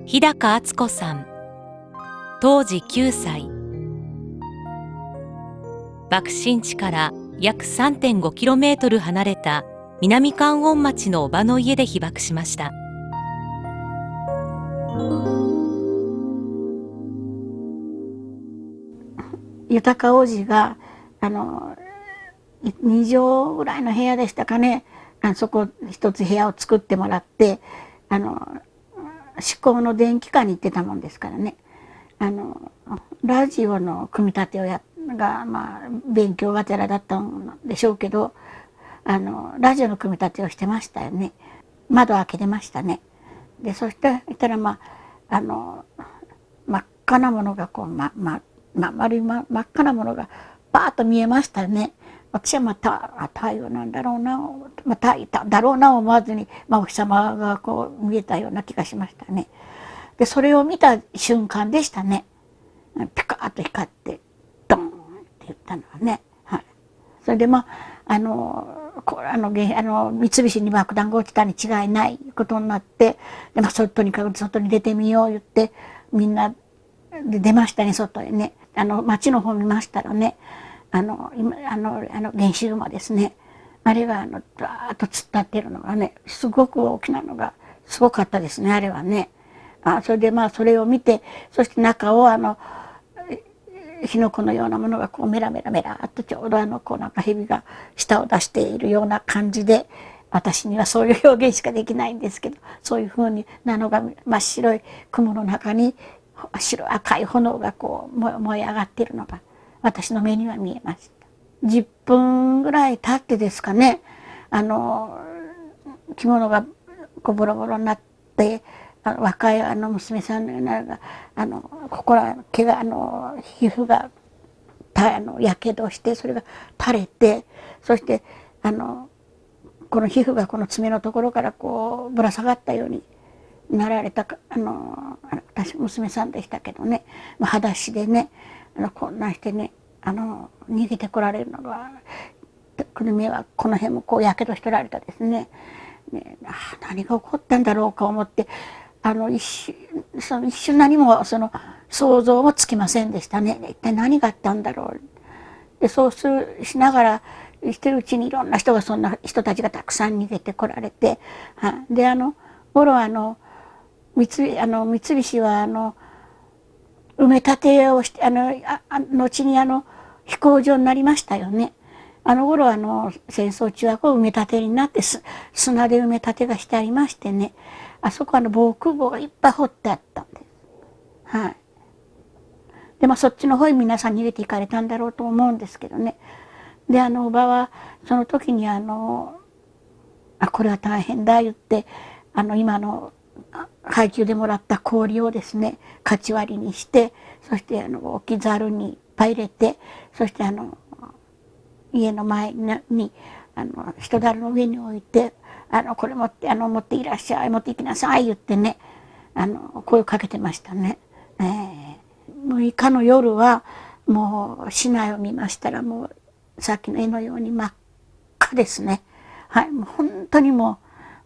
日高敦子さん、当時9歳。爆心地から約 3.5km 離れた南関温町の叔母の家で被爆しました。豊王子が2畳ぐらいの部屋でしたかね、そこ一つ部屋を作ってもらって施工の電気科に行ってたもんですからね、ラジオの組み立てが勉強がてらだったんでしょうけど、ラジオの組み立てをしてましたよね。窓開けてましたね。でそしていたら真っ赤なものが丸い真っ赤なものがバーッと見えましたね。私は太陽なんだろうな、だろうな思わずに、お日様がこう見えたような気がしましたね。でそれを見た瞬間でしたね。ピカーッと光ってドーンって言ったのはね。はい、それで三菱に爆弾が落ちたに違いないことになって、でとにかく外に出てみよう言ってみんなで出ましたね、外へね。町の方見ましたらね、原子雲ですね、あれがダーッと突っ立ってるのがね、すごく大きなのがすごかったですね、あれはね。それでそれを見て、そして中を火の粉のようなものがこうメラメラメラっとちょうど蛇が舌を出しているような感じで、私にはそういう表現しかできないんですけど、そういうふうに真っ白い雲の中に赤い炎がこう燃え上がっているのが私の目には見えました。10分ぐらい経ってですかね、着物がこうボロボロになって、若い娘さんのようなここら毛が皮膚がやけどして、それが垂れて、そしてこの皮膚がこの爪のところからこうぶら下がったようになられた私娘さんでしたけどね、裸足でねこんなんしてね逃げてこられるのが、目はこの辺もこうやけどしてられたですね。何が起こったんだろうか思って、一瞬何も想像もつきませんでしたね。一体何があったんだろう。でそうしながらしてるうちにいろんな人が、そんな人たちがたくさん逃げてこられて、で頃三菱は埋め立てをして後に飛行場になりましたよね。頃戦争中はこう埋め立てになって砂で埋め立てがしてありましてね、あそこ防空壕がいっぱい掘ってあったんです。はい。でそっちの方に皆さん逃げていかれたんだろうと思うんですけどね。でおばはその時にこれは大変だ言って今の配給でもらった氷をですねかち割りにして、そして大きいざるにいっぱい入れて、そして家の前に人だるの上に置いて、これ持っていらっしゃい、持っていきなさい言ってね声をかけてましたね。6日の夜はもう市内を見ましたら、もうさっきの絵のように真っ赤ですね。はい、もう本当にも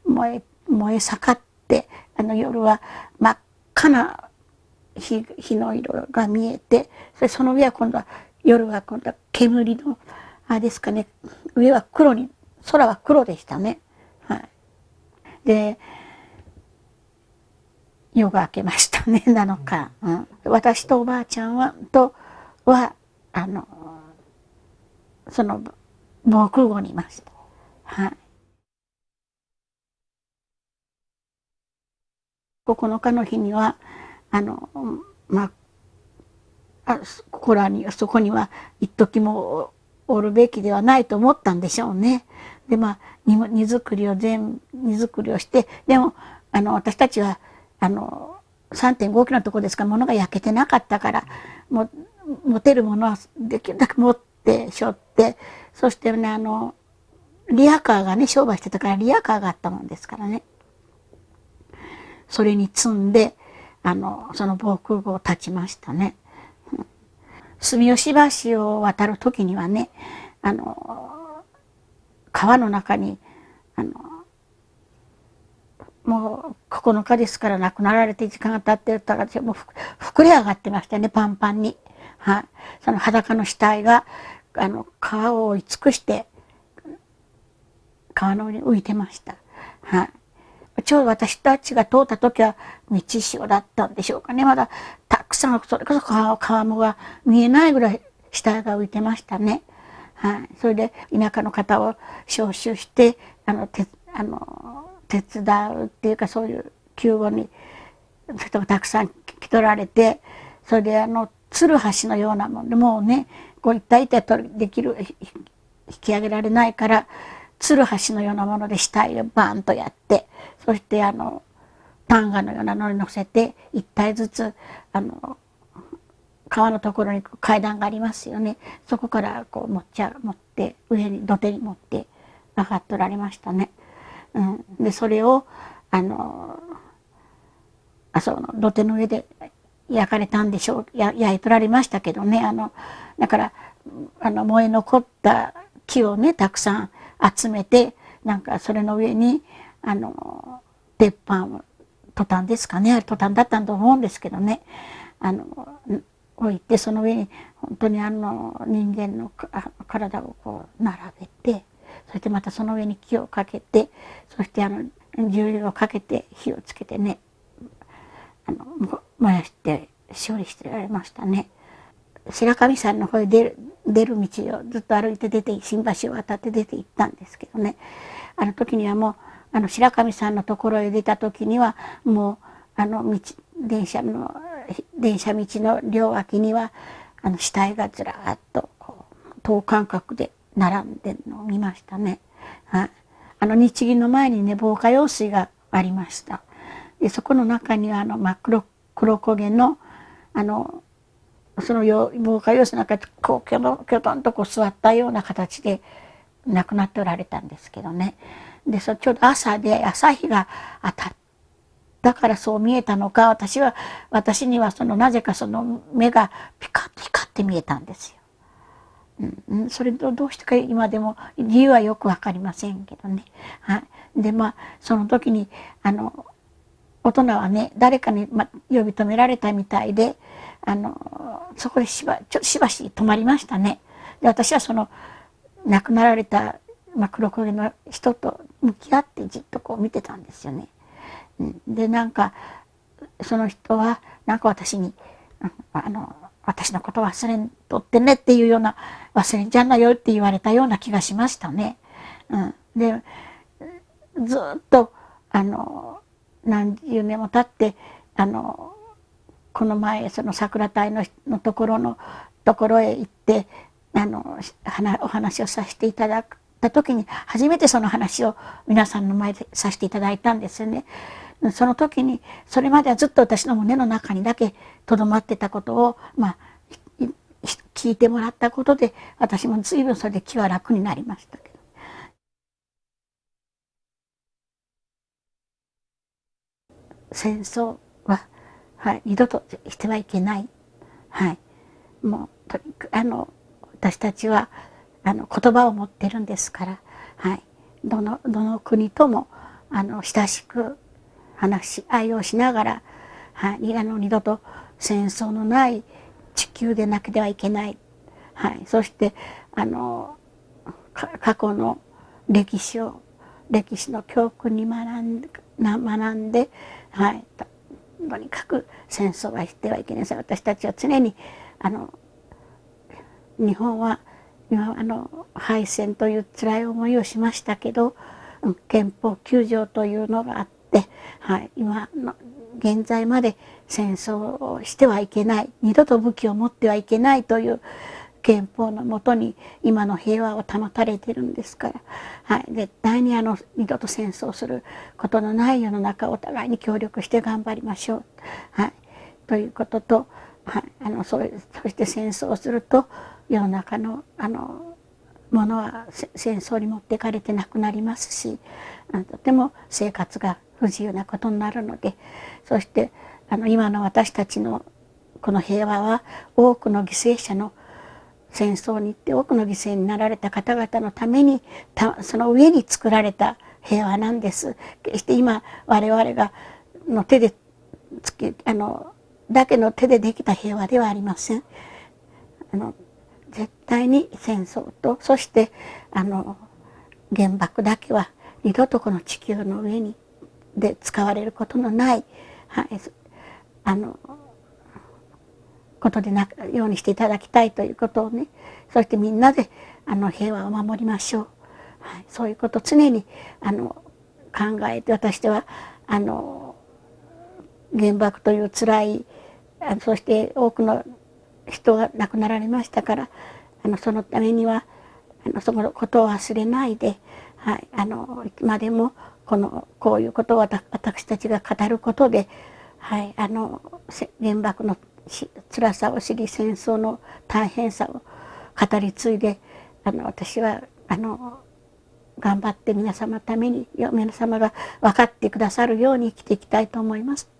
う燃え盛って夜は真っ赤な火の色が見えて、その上は夜は今度は煙のですかね、上は空は黒でしたね。はい、で夜が明けましたね、7日。私とおばあちゃんはその防空壕にいました。はい。9日の日にはそこには一時もおるべきではないと思ったんでしょうね。で荷造りをして、でも私たちは3.5 キロのところですから、物が焼けてなかったから、持てるものはできるだけ持って背負って、そしてねリヤカーがね商売してたからリヤカーがあったもんですからね、それに積んでその防空壕を立ちましたね。住吉橋を渡る時にはね川の中にもう9日ですから亡くなられて時間が経ってると私はもう膨れ上がってましたね、パンパンに。はい。その裸の死体が川を覆い尽くして川の上に浮いてました。はい。ちょうど私たちが通った時は道潮だったんでしょうかね。まだたくさん、それこそ川面が見えないぐらい死体が浮いてましたね。はい。それで田舎の方を招集して手伝うっていうか、そういう救護に人がたくさん来とられて、それでつるはしのようなもんで、もうねこういった板できる引き上げられないから、つるはしのようなもので死体をバーンとやって、そしてタンガのようなのに乗せて一体ずつ川のところに階段がありますよね。そこからこう持って上に土手に持って上がっとられましたね。でそれをその土手の上で焼かれたんでしょう。焼いとられましたけどね。だから燃え残った木をねたくさん集めて、なんかそれの上に鉄板を、トタンですかね、あれトタンだったと思うんですけどね、置いて、その上に本当に人間の体をこう並べて、そしてまたその上に木をかけて、そして重油をかけて火をつけてね、燃やして処理してられましたね。白神山の方へ出る道をずっと歩いて新橋を渡って出て行ったんですけどね、あの時にはもう白神山のところへ出た時にはもう電車道の両脇には死体がずらーっとこう等間隔で並んでるのを見ましたね。はい、日銀の前にね防火用水がありました。でそこの中には真っ黒焦げのその防火用水の中でこうきょとんとこう座ったような形で亡くなっておられたんですけどね。でちょうど朝で朝日が当たったからそう見えたのか、私にはなぜかその目がピカッと光って見えたんですよ。それどうしてか今でも理由はよく分かりませんけどね。はい、でその時に大人はね誰かに呼び止められたみたいでそこでしばし止まりましたね。で私は亡くなられた黒焦げの人と向き合ってじっとこう見てたんですよね。でなんかその人はなんか私に私のこと忘れんとってねっていうような、忘れんじゃんなよって言われたような気がしましたね。でずっと何十年も経ってこの前その桜隊のところへ行ってお話をさせていただいた時に初めてその話を皆さんの前でさせていただいたんですよね。その時にそれまではずっと私の胸の中にだけとどまってたことを聞いてもらったことで私も随分それで気は楽になりましたけど。戦争は、二度としてはいけない。もうとにかく私たちは言葉を持ってるんですから、どの国とも親しく話し合いをしながら、二度と戦争のない地球でなければいけない。そして過去の歴史の教訓に学んで、とにかく戦争はしてはいけない。私たちは常に日本は今敗戦という辛い思いをしましたけど、憲法9条というのがあって、今の現在まで戦争をしてはいけない、二度と武器を持ってはいけないという憲法のもとに今の平和を保たれているんですから、絶対に二度と戦争することのない世の中をお互いに協力して頑張りましょう、ということと、そして戦争をすると世の中のものは戦争に持っていかれてなくなりますし、とても生活が不自由なことになるので、そして今の私たちのこの平和は多くの犠牲者の戦争に行って多くの犠牲になられた方々のためにその上に作られた平和なんです。決して今我々がの手でだけの手でできた平和ではありません。絶対に戦争と、そして原爆だけは二度とこの地球の上にで使われることのない、はい、ことでなくようにしていただきたいということをね、そしてみんなで平和を守りましょう。はい、そういうことを常に考えて、私は原爆という辛いそして多くの人が亡くなられましたから、そのためにはそのことを忘れないで、はい、いつまでもこういうことを私たちが語ることで、はい、原爆の辛さを知り、戦争の大変さを語り継いで、私は頑張って皆様のために皆様が分かってくださるように生きていきたいと思います。